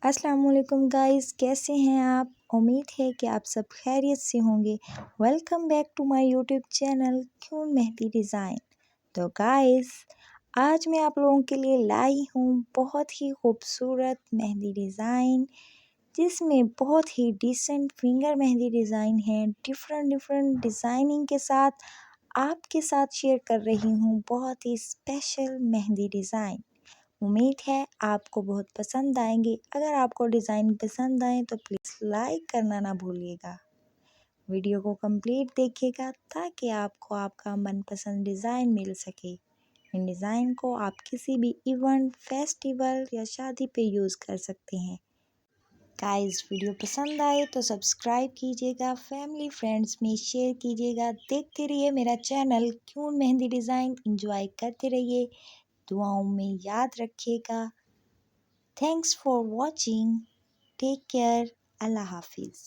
अस्सलाम वालेकुम गाइस, कैसे हैं आप? उम्मीद है कि आप सब खैरियत से होंगे। Welcome back to my YouTube channel queen mehndi design. तो गाइस, आज मैं आप लोगों के लिए लाई हूँ बहुत ही खूबसूरत मेहंदी डिज़ाइन, जिसमें बहुत ही डिसेंट फिंगर मेहंदी डिज़ाइन है। डिफरेंट डिज़ाइनिंग के साथ आपके साथ शेयर कर रही हूँ बहुत ही स्पेशल मेहंदी डिज़ाइन। उम्मीद है आपको बहुत पसंद आएंगे। अगर आपको डिज़ाइन पसंद आए तो प्लीज़ लाइक करना ना भूलिएगा। वीडियो को कंप्लीट देखिएगा ताकि आपको आपका मनपसंद डिज़ाइन मिल सके। इन डिज़ाइन को आप किसी भी इवेंट, फेस्टिवल या शादी पे यूज़ कर सकते हैं। गाइस, वीडियो पसंद आए तो सब्सक्राइब कीजिएगा, फैमिली फ्रेंड्स में शेयर कीजिएगा। देखते रहिए मेरा channel queen mehndi design. Enjoy करते रहिए, दुआओं में याद रखिएगा। Thanks for watching. Take care. Allah Hafiz.